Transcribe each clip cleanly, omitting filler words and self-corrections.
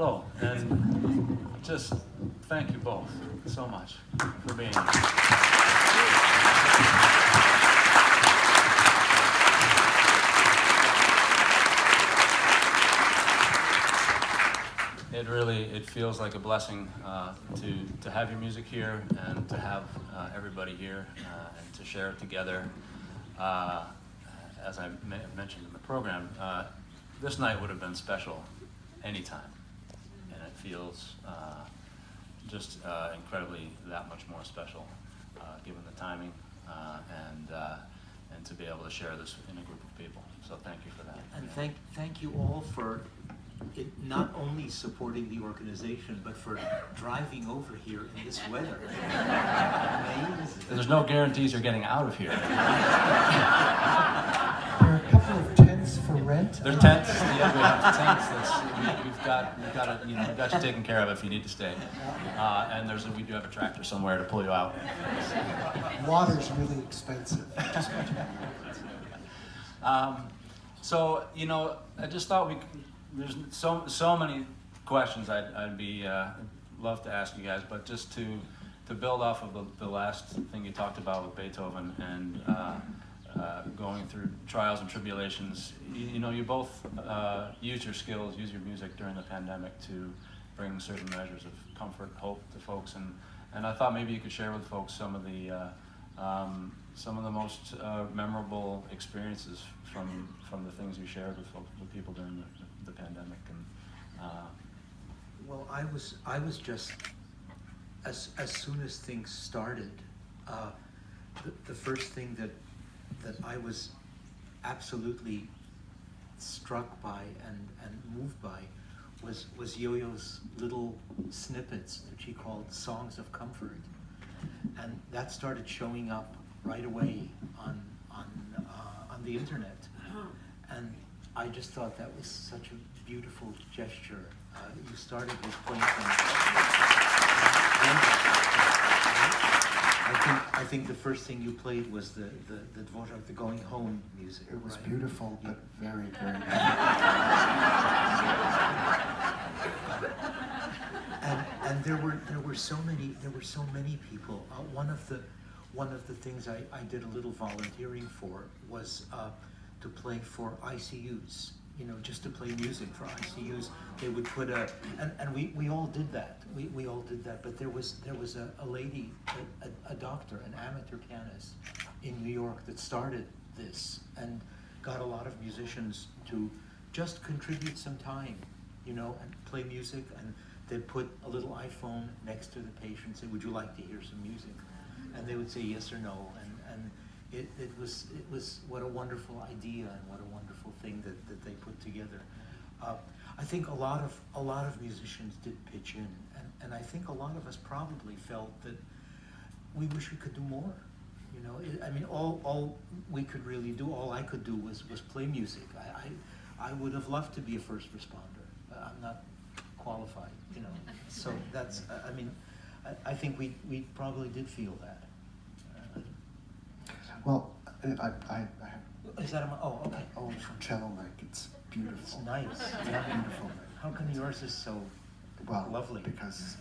Hello, and just thank you both so much for being here. It feels like a blessing to have your music here and to have everybody here and to share it together. As I mentioned in the program, this night would have been special anytime, and it feels just incredibly that much more special given the timing and to be able to share this in a group of people. So thank you for that. And thank you all for not only supporting the organization, but for driving over here in this weather. Amazing. There's no guarantees you're getting out of here. There are a couple of tents for rent. There's tents. Yeah, we have tents. We've got you taken care of if you need to stay. And we do have a tractor somewhere to pull you out. Water's really expensive. So I just thought there's so many questions I'd be love to ask you guys, but just to build off of the last thing you talked about with Beethoven and going through trials and tribulations, you both use your skills, use your music during the pandemic to bring certain measures of comfort, hope to folks, and I thought maybe you could share with folks some of the most memorable experiences from the things you shared with people during the pandemic. And well, I was just as soon as things started, the first thing that I was absolutely struck by and moved by was Yo-Yo's little snippets that she called songs of comfort, and that started showing up right away on the internet, and I just thought that was such a beautiful gesture. You started with playing I think the first thing you played was the Dvorak, the going home music. It was right? beautiful, but very, very and there were so many people. One of the things I did a little volunteering for was to play for ICUs. Just to play music for ICUs. They would put and we all did that. We all did that. But there was a lady, a doctor, an amateur pianist in New York that started this and got a lot of musicians to just contribute some time, and play music. And they'd put a little iPhone next to the patient and say, "Would you like to hear some music?" And they would say yes or no. And it was what a wonderful idea and what a wonderful thing that they put together. I think a lot of musicians did pitch in, and I think a lot of us probably felt that we wish we could do more. All we could really do, all I could do was play music. I would have loved to be a first responder. I'm not qualified, So that's. I think we probably did feel that. Well, I have. Is that okay. Oh, from cello mic, it's beautiful. It's nice. Yeah, beautiful. How come yours is so lovely? Because,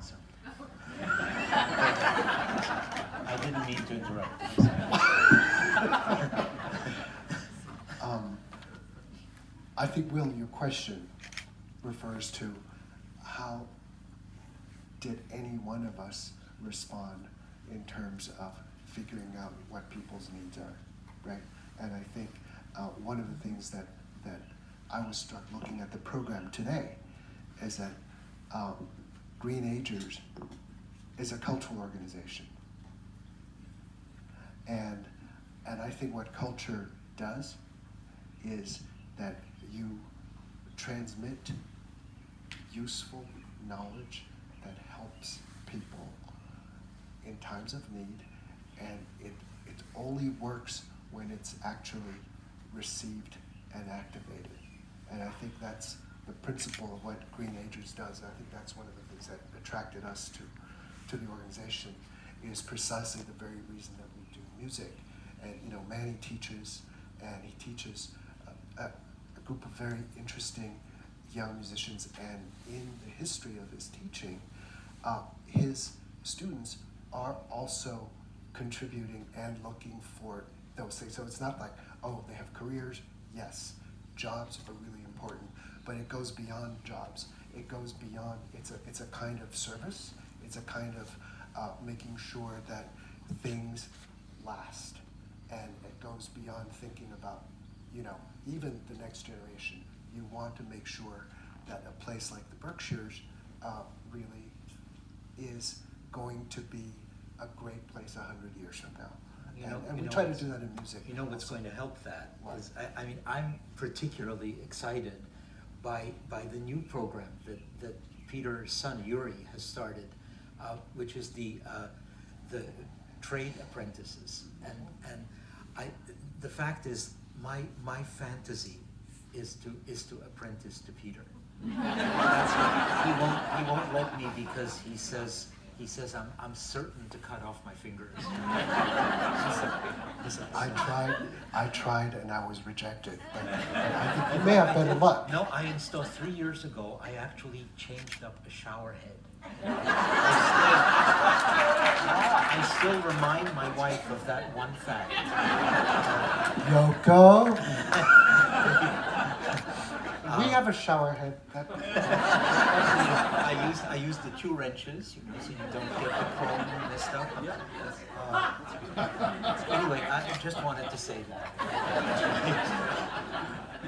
So. I didn't mean to interrupt. I think, Will, your question refers to how did any one of us respond in terms of figuring out what people's needs are, right? And I think one of the things that I was struck looking at the program today is that Greenagers is a cultural organization. And I think what culture does is that you transmit useful knowledge that helps people in times of need, and it only works when it's actually received and activated. And I think that's the principle of what Greenagers does. I think that's one of the things that attracted us to the organization, is precisely the very reason that we do music. And Manny teaches, and he teaches a group of very interesting young musicians, and in the history of his teaching, his students are also contributing and looking for those things. So it's not like, oh, they have careers. Yes, jobs are really important, but it goes beyond jobs. It goes beyond, it's a kind of service. It's a kind of making sure that things last. And it goes beyond thinking about, even the next generation. You want to make sure that a place like the Berkshires really is going to be a great place 100 years from now. And we try to do that in music. You know what's also. going to help that What? is, I mean, I'm particularly excited by the new program that Peter's son Yuri has started, which is the trade apprentices. And the fact is, my fantasy is to apprentice to Peter. That's what, he won't let me because he says I'm certain to cut off my fingers. I tried and I was rejected. But I think you may have better luck. No, I installed 3 years ago. I actually changed up a shower head. I still remind my wife of that one fact. Yoko, we have a shower head. I used the 2 wrenches, so you don't get the chrome and this stuff. Anyway, I just wanted to say that.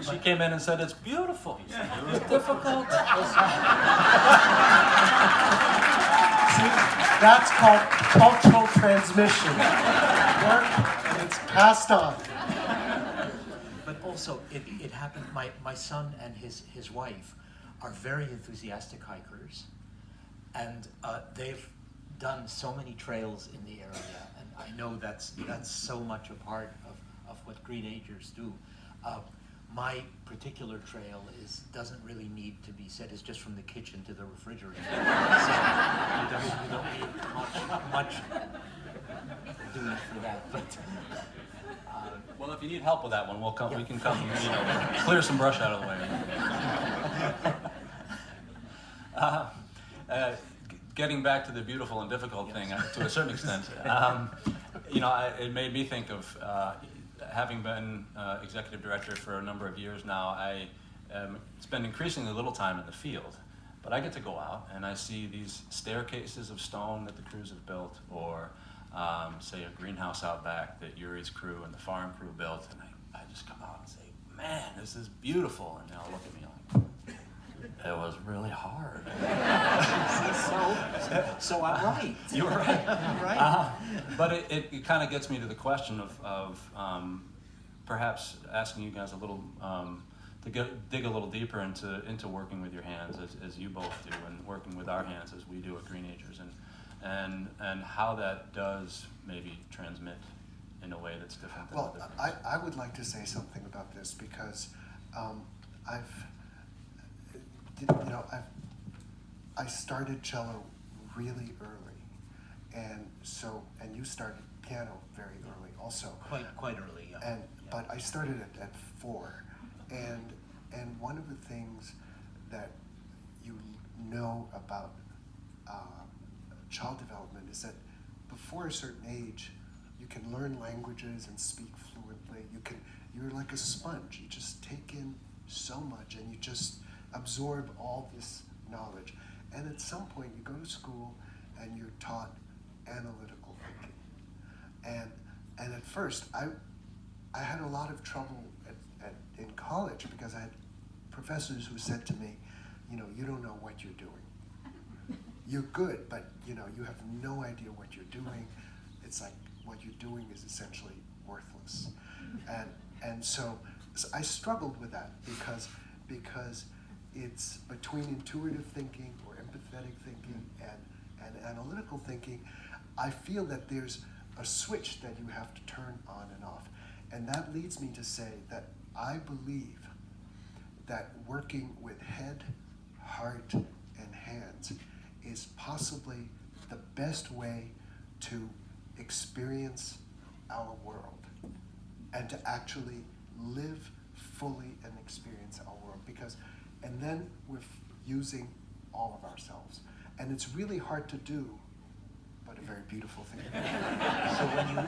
She came in and said, it's beautiful. You said, it was difficult. See, that's called cultural transmission. Work and it's passed on. But also, it happened, my son and his wife are very enthusiastic hikers, and they've done so many trails in the area, and I know that's so much a part of what Greenagers do. My particular trail doesn't really need to be said. It's just from the kitchen to the refrigerator. So you don't need much doing for that. But Well, if you need help with that one, we'll come. We can come. Clear some brush out of the way. Getting back to the beautiful and difficult thing, to a certain extent, it made me think of having been executive director for a number of years now. I spend increasingly little time in the field, but I get to go out and I see these staircases of stone that the crews have built, or say a greenhouse out back that Yuri's crew and the farm crew built, and I just come out and say, man, this is beautiful, and they'll look at me like, it was really hard. so I'm right. You were right. I'm right. But it kind of gets me to the question of perhaps asking you guys a little to dig a little deeper into working with your hands as you both do, and working with our hands as we do at Greenagers, and how that does maybe transmit in a way that's different than Well, other I would like to say something about this because I started cello really early, and you started piano very early also. Quite early, yeah. But I started at 4, and one of the things that you know about child development is that before a certain age, you can learn languages and speak fluently. You're like a sponge. You just take in so much, and you just absorb all this knowledge. And at some point, you go to school, and you're taught analytical thinking. And at first, I had a lot of trouble in college because I had professors who said to me, you don't know what you're doing. You're good, but you have no idea what you're doing. It's like what you're doing is essentially worthless. And so I struggled with that because it's between intuitive thinking or empathetic thinking and analytical thinking. I feel that there's a switch that you have to turn on and off. And that leads me to say that I believe that working with head, heart, and hands is possibly the best way to experience our world and to actually live fully and experience our world. Because and then we're using all of ourselves. And it's really hard to do, but a very beautiful thing.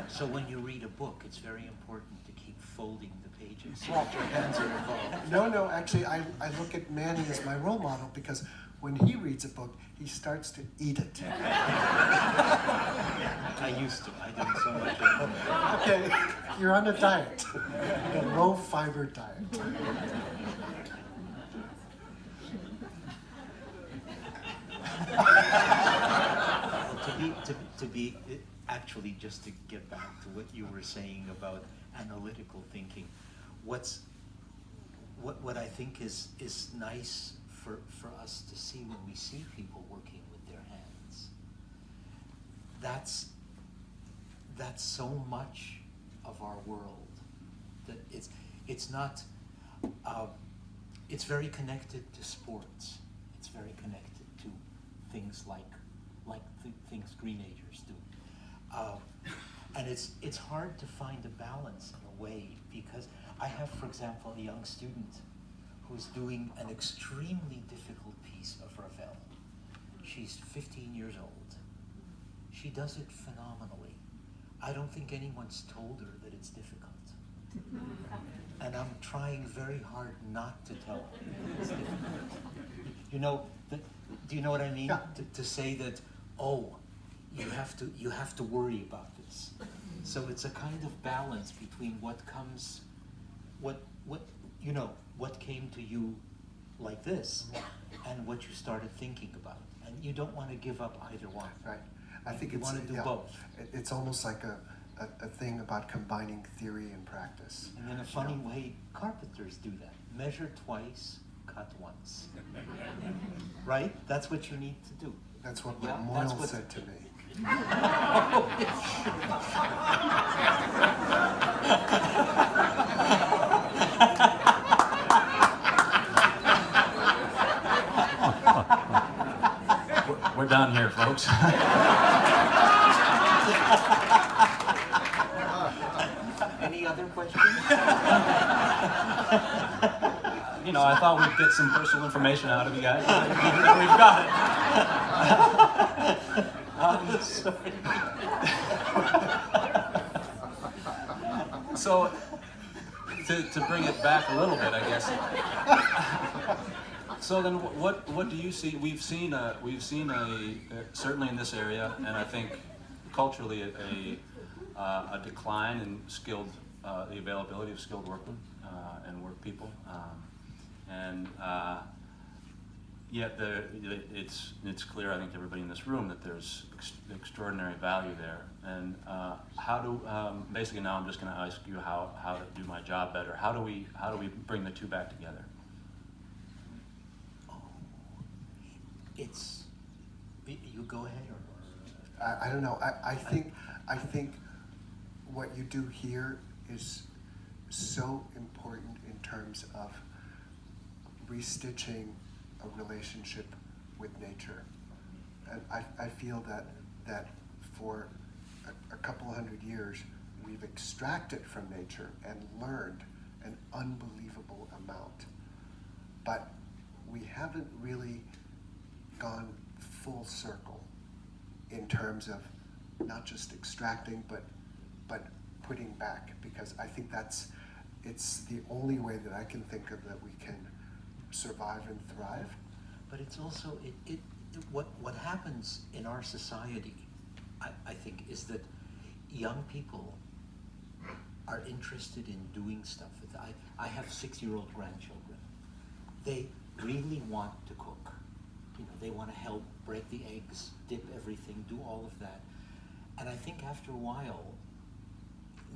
So when you read a book, it's very important to keep folding the pages so Well, that your hands are involved. No, actually, I look at Manny as my role model because when he reads a book, he starts to eat it. I used to. I didn't so much anymore. Okay, you're on a diet, a low-fiber diet. Actually, just to get back to what you were saying about analytical thinking, what I think is nice for us to see when we see people working with their hands. That's so much of our world that it's not. It's very connected to sports. It's very connected to things like things Greenagers do. And it's hard to find a balance in a way, because I have, for example, a young student who's doing an extremely difficult piece of Ravel. She's 15 years old. She does it phenomenally. I don't think anyone's told her that it's difficult. And I'm trying very hard not to tell her that it's difficult. Do you know what I mean? Yeah. To say that, oh, you have to worry about this. So it's a kind of balance between what came to you like this, and what you started thinking about. And you don't want to give up either one. Right. I think you it's, want to do both. It's almost like a thing about combining theory and practice. And in a funny way, carpenters do that. Measure twice, cut once. Right? That's what you need to do. That's what Yeah, Moyle that's what- said to me. We're done here, folks. Any other questions? You know, I thought we'd get some personal information out of you guys. We've got it. Sorry. So, to bring it back a little bit, I guess. So then, what do you see? We've seen certainly in this area, and I think culturally a decline in the availability of skilled workmen and work people, and yet it's clear, I think, to everybody in this room that there's extraordinary value there. And basically now I'm just going to ask you how to do my job better. How do we bring the two back together? You go ahead, or I don't know. I think what you do here is so important in terms of restitching a relationship with nature. And I feel that for a couple hundred years we've extracted from nature and learned an unbelievable amount. But we haven't really gone full circle in terms of not just extracting but putting back, because I think it's the only way that I can think of that we can survive and thrive. but it's also what happens in our society, I think, is that young people are interested in doing stuff. I have 6-year-old grandchildren. They really want to cook. They want to help break the eggs, dip everything, do all of that. And I think after a while,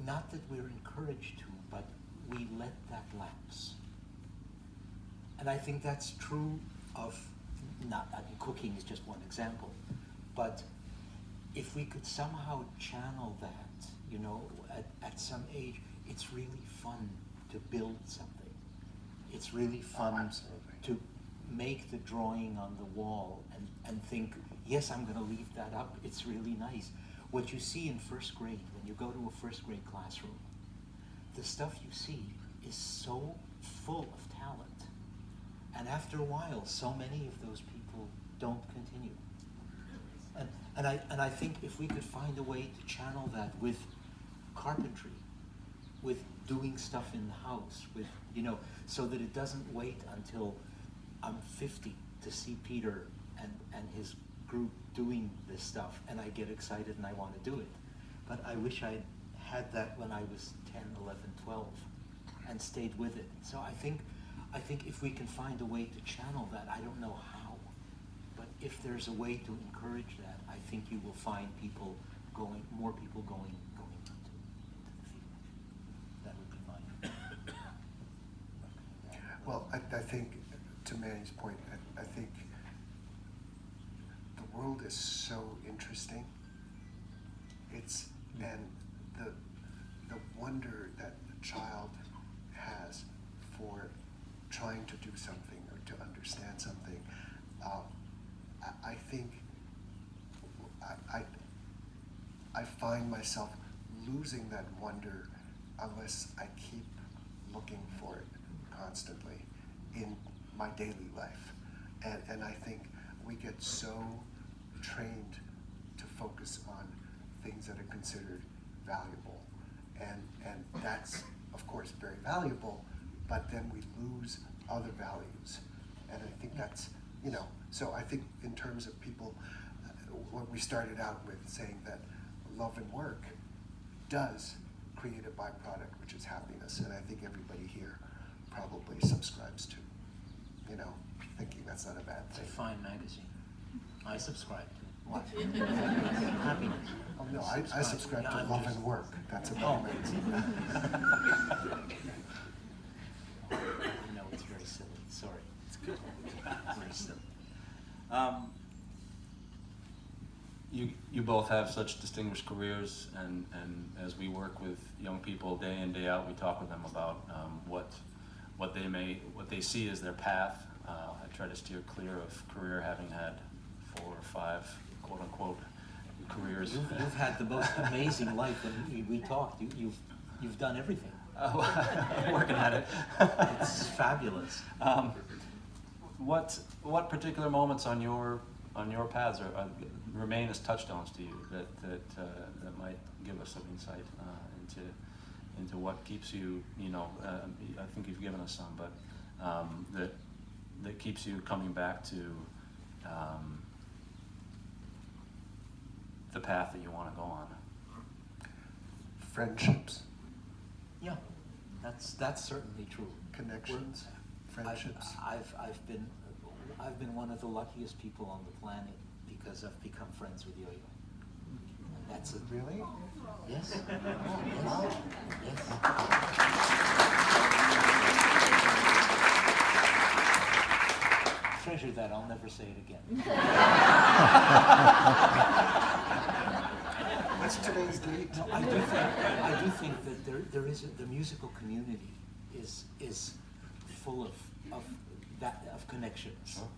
not that we're encouraged to, but we let that lapse. And I think that's true of, cooking is just one example, but if we could somehow channel that, at some age, it's really fun to build something. It's really fun to make the drawing on the wall and think, yes, I'm going to leave that up. It's really nice. What you see in first grade, when you go to a first grade classroom, the stuff you see is so full of talent. And after a while, so many of those people don't continue. And I think if we could find a way to channel that with carpentry, with doing stuff in the house, with, you know, so that it doesn't wait until I'm 50 to see Peter and his group doing this stuff, and I get excited and I want to do it. But I wish I'd had that when I was 10, 11, 12, and stayed with it. So I think if we can find a way to channel that, I don't know how, but if there's a way to encourage that, I think you will find more people going into the field. That would be mine. Well, I think, to Manny's point, I think the world is so interesting. And the wonder that a child has for trying to do something or to understand something, I think I find myself losing that wonder unless I keep looking for it constantly in my daily life. And I think we get so trained to focus on things that are considered valuable. And that's, of course, very valuable, but then we lose other values. And I think that's, you know, so I think in terms of people, what we started out with saying that love and work does create a byproduct, which is happiness. And I think everybody here probably subscribes to, you know, thinking that's not a bad It's a thing. fine magazine. I subscribe to it. What? Happiness. Oh, no, I subscribe Yeah, to I'm Love just- and Work. That's a Oh. better magazine. No, it's very silly. Sorry. It's good. Very silly. You both have such distinguished careers, and as we work with young people day in, day out, we talk with them about what they see as their path. I try to steer clear of career, having had 4 or 5 quote unquote careers. You've had the most amazing life. When we talked, you've done everything. Working at it. It's fabulous. What particular moments on your paths remain as touchstones to you that might give us some insight into what keeps you, you know, I think you've given us some, but that keeps you coming back to the path that you want to go on. Friendships, Yeah, that's certainly true. connections, friendships. I've been one of the luckiest people on the planet because I've become friends with Yo-Yo. And that's it. Really? Yes. Yes. Treasure that. I'll never say it again. What's today's date? No, I do think that there is the musical community is full of connections. Sure.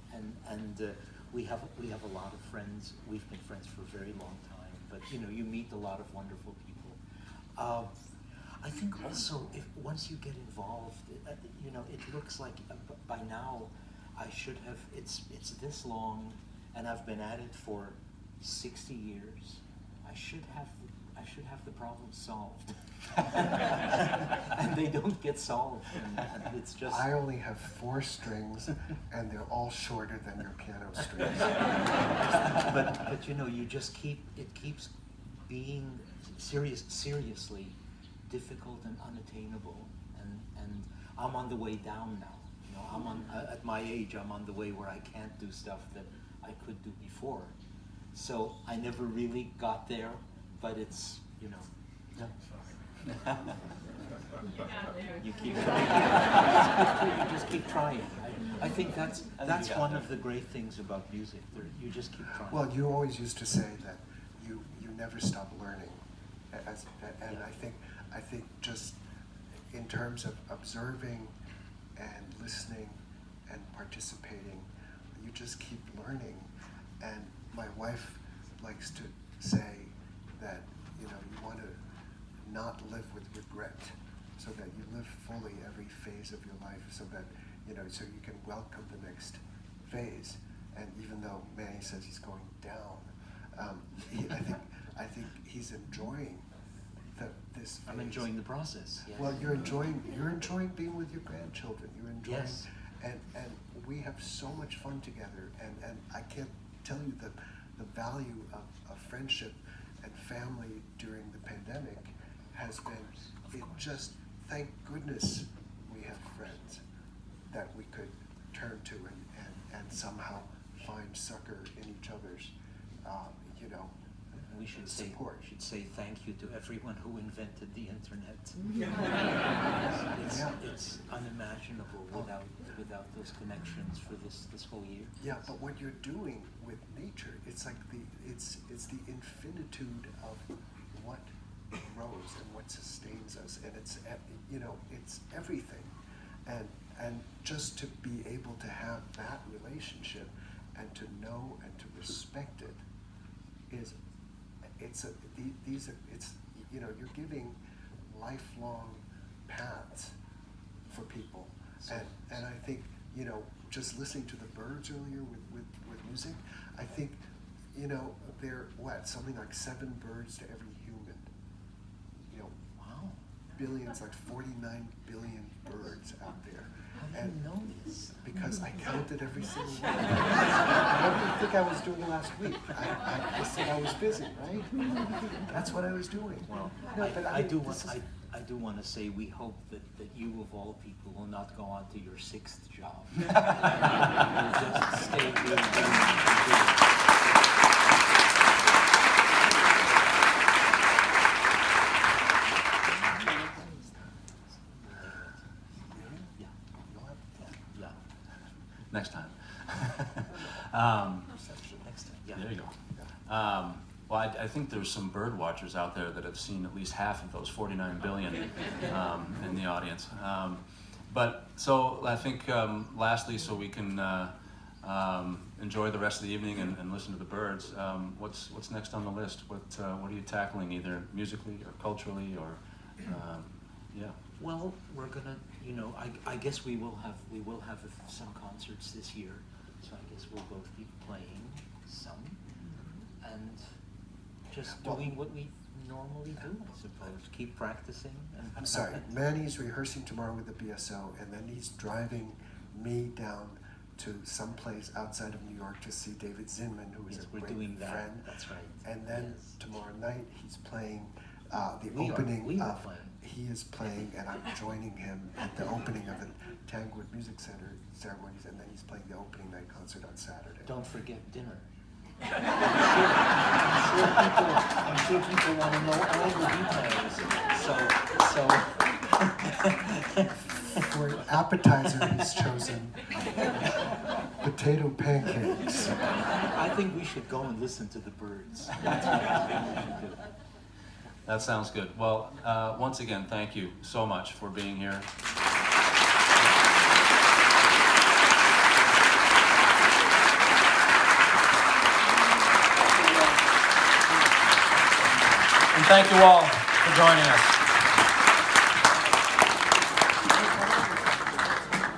And we have a lot of friends. We've been friends for a very long time, but you know, you meet a lot of wonderful people. I think also once you get involved, you know, it looks like by now I should have, it's this long, and I've been at it for 60 years. I should have the problem solved. And they don't get solved, and it's just... I only have 4 strings, and they're all shorter than your piano strings. but you know, it keeps being seriously difficult and unattainable, and I'm on the way down now. You know, at my age, I'm on the way where I can't do stuff that I could do before. So I never really got there, but it's, you know. You keep trying. You just keep trying. I think that's one of the great things about music. You just keep trying. Well, you always used to say that you never stop learning, and I think just in terms of observing and listening and participating, you just keep learning. And my wife likes to say that, you know, you want to not live with regret, so that you live fully every phase of your life, so that you know, so you can welcome the next phase. And even though Manny says he's going down, I think he's enjoying this phase. I'm enjoying the process. Yes. Well, you're enjoying being with your grandchildren. You're enjoying, Yes. and we have so much fun together. And I can't tell you the value of friendship and family during the pandemic has been. It just, thank goodness we have friends that we could turn to and somehow find succor in each other's, you know, We should support. say thank you to everyone who invented the internet. It's unimaginable without those connections for this whole year. Yeah, but what you're doing with nature, it's like it's the infinitude of what grows and what sustains us, and it's, you know, it's everything, and just to be able to have that relationship and to know and to respect it is, it's you know, you're giving lifelong paths for people, and I think, you know, just listening to the birds earlier with music, I think, you know, there something like 7 birds to every human, you know, Wow. billions, like 49 billion birds out there. How do you know this? Because I counted every single one. What do you think I was doing last week? I said I was busy, right? That's what I was doing. Well, No, but I do this is- I do want to say we hope that you of all people will not go on to your 6th job. You'll just stay doing. Yeah, You'll have yeah. Next time. perception. Next time, yeah. There you go. Well, I think there's some bird watchers out there that have seen at least half of those 49 billion in the audience. But so I think lastly, so we can enjoy the rest of the evening and listen to the birds. What's next on the list? What are you tackling, either musically or culturally or yeah? Well, we're gonna, you know, I guess we will have some concerts this year, so I guess we'll both be playing some and just doing what we normally do, I suppose. Keep practicing. And I'm sorry, Manny's rehearsing tomorrow with the BSO, and then he's driving me down to some place outside of New York to see David Zinman, who is Yes, a we're great doing that. friend. That's right. And then Yes. tomorrow night he's playing the We are opening playing. he is playing, and I'm joining him at the opening of the Tangwood Music Center ceremonies, and then he's playing the opening night concert on Saturday. Don't forget dinner. I'm sure people want to know all the details. So For appetizer, he's chosen potato pancakes. I think we should go and listen to the birds. That's what I think we should do. That sounds good. Well, once again, thank you so much for being here. And thank you all for joining us.